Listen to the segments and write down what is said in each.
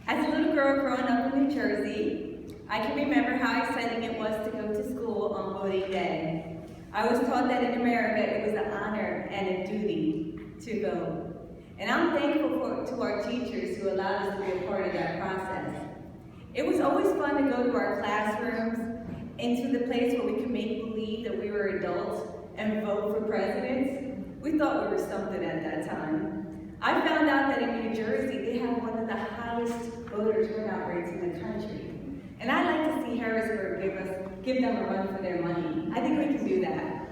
As a little girl growing up in New Jersey, I can remember how exciting it was to go to school on voting day. I was taught that in America it was an honor and a duty to vote. And I'm thankful to our teachers who allowed us to be a part of that process. It was always fun to go to our classrooms, into the place where we could make believe that we were adults and vote for presidents. We thought we were something at that time. I found out that in New Jersey, they have one of the highest voter turnout rates in the country. And I'd like to see Harrisburg give them a run for their money. I think we can do that.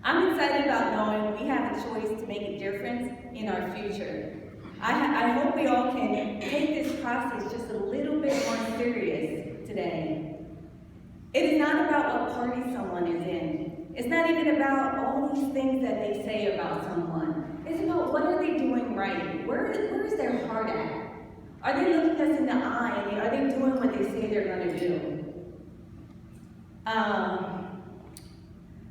I'm excited about knowing we have a choice to make a difference in our future. I hope we all can take this process just a little bit more serious today. It is not about what party someone is in. It's not even about all these things that they say about someone. It's about what are they doing right? Where is their heart at? Are they looking us in the eye and are they doing what they say they're going to do?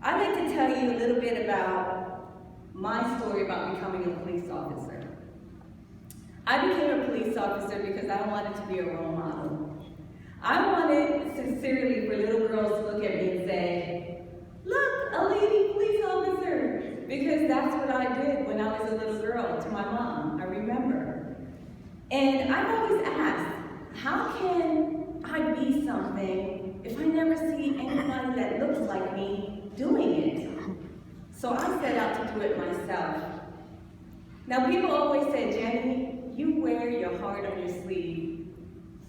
I'd like to tell you a little bit about my story about becoming a police officer. I became a police officer because I wanted to be a role model. I wanted, sincerely, for little girls to look at me and say, "Look, a lady police officer," because that's what I did when I was a little girl to my mom, I remember. And I've always asked, how can I be something if I never see anybody that looks like me doing it? So I set out to do it myself. Now people always say, "Jennie, you wear your heart on your sleeve."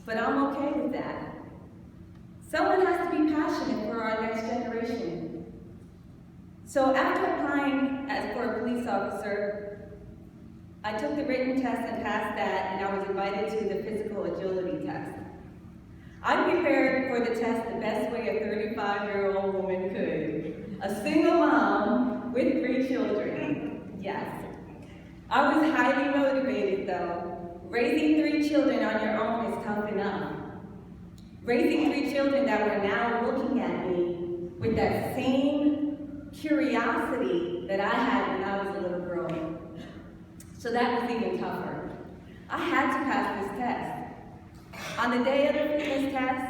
But I'm okay with that. Someone has to be passionate for our next generation. So after applying for a police officer, I took the written test and passed that, and I was invited to the physical agility test. I prepared for the test the best way a 35-year-old woman could. A single mom with 3 children. Yes. I was highly motivated though. Raising 3 children on your own is tough enough. Raising 3 children that were now looking at me with that same curiosity that I had when I was a little girl. So that was even tougher. I had to pass this test. On the day of the fitness test,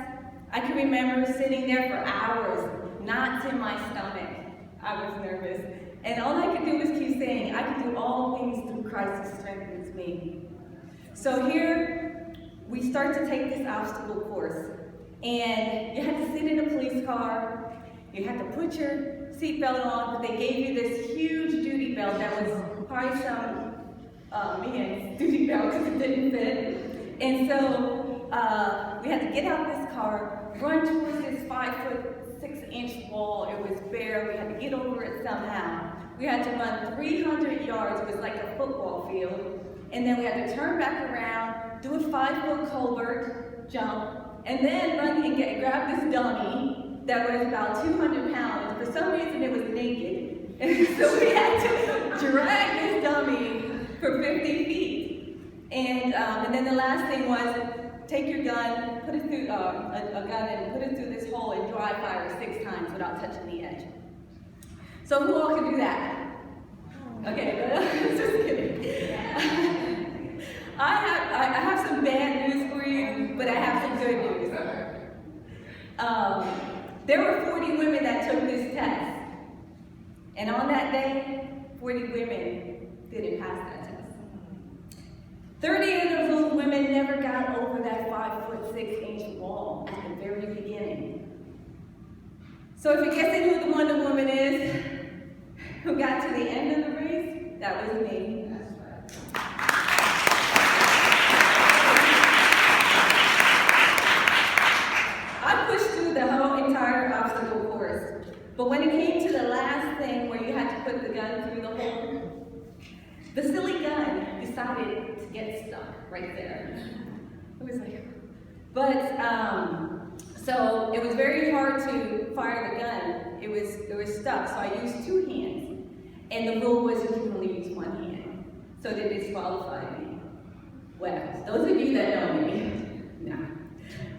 I can remember sitting there for hours, knots in my stomach. I was nervous. And all I could do was keep saying, "I can do all things through Christ who strengthens me." So here, we start to take this obstacle course. And you had to sit in a police car, you had to put your seatbelt on, but they gave you this huge duty belt that was probably some man's duty belt because it didn't fit. And so we had to get out this car, run towards this 5'6" wall. It was bare, we had to get over it somehow. We had to run 300 yards, it was like a football field. And then we had to turn back around, do a 5-foot culvert jump, and then run and grab this dummy that was about 200 pounds. For some reason it was naked. And so we had to drag this dummy for 50 feet. And then the last thing was, take your gun, put it through a gun and put it through this hole and dry fire 6 times without touching the edge. So who all can do that? Okay, just kidding. I have some bad news for you, but I have some good news. There were 40 women that took this test. And on that day, 40 women didn't pass that test. 30 of those women never got over that 5'6" wall at the very beginning. So if you're guessing who the Wonder Woman is, who got to the end of the race, that was me. I pushed through the whole entire obstacle course, but when it came to the last thing where you had to put the gun through the hole, the silly gun decided to get stuck right there. It was like, so it was very hard to fire the gun. It was stuck, so I used 2 hands. And the rule was you can only use 1 hand. So they disqualified me. Well, those of you that know me, no.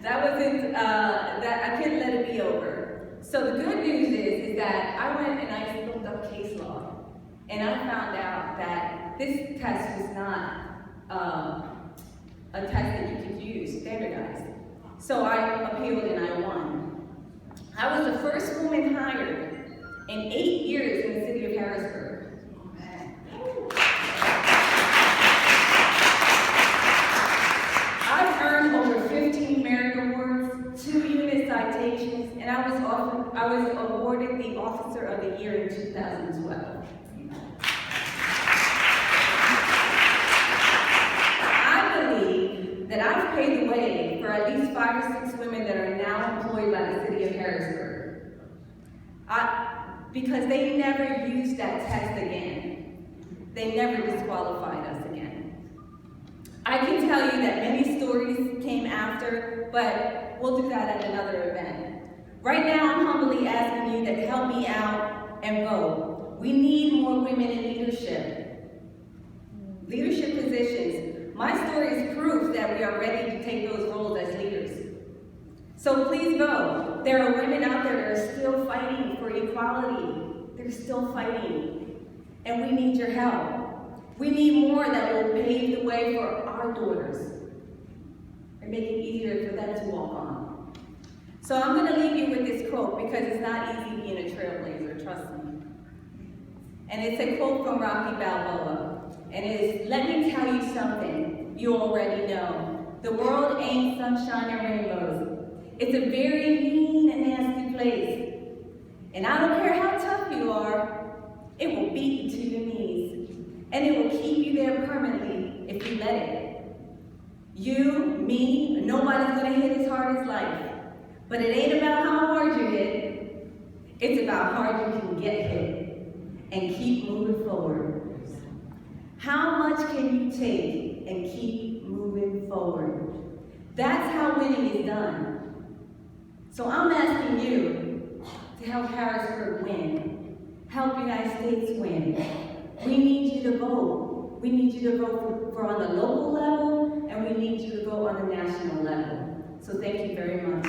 That wasn't, I couldn't let it be over. So the good news is that I went and I looked up case law. And I found out that this test was not a test that you So I appealed and I won. I was the first woman hired in 8 years in the city of Harrisburg. I've earned over 15 merit awards, 2 unit citations, and I was awarded the Officer of the Year in 2012. That I've paved the way for at least 5 or 6 women that are now employed by the city of Harrisburg. Because they never used that test again. They never disqualified us again. I can tell you that many stories came after, but we'll do that at another event. Right now, I'm humbly asking you to help me out and vote. We need more women in leadership positions. My story is proof that we are ready to take those roles as leaders. So please vote. There are women out there that are still fighting for equality. They're still fighting. And we need your help. We need more that will pave the way for our daughters and make it easier for them to walk on. So I'm going to leave you with this quote because it's not easy being a trailblazer, trust me. And it's a quote from Rocky Balboa. And it is, let me tell you something you already know. The world ain't sunshine and rainbows. It's a very mean and nasty place. And I don't care how tough you are, it will beat you to your knees. And it will keep you there permanently if you let it. You, me, nobody's gonna hit as hard as life. But it ain't about how hard you hit. It's about how hard you can get hit and keep moving forward. How much can you take and keep moving forward? That's how winning is done. So I'm asking you to help Harrisburg win, help United States win. We need you to vote. We need you to vote for on the local level, and we need you to vote on the national level. So thank you very much.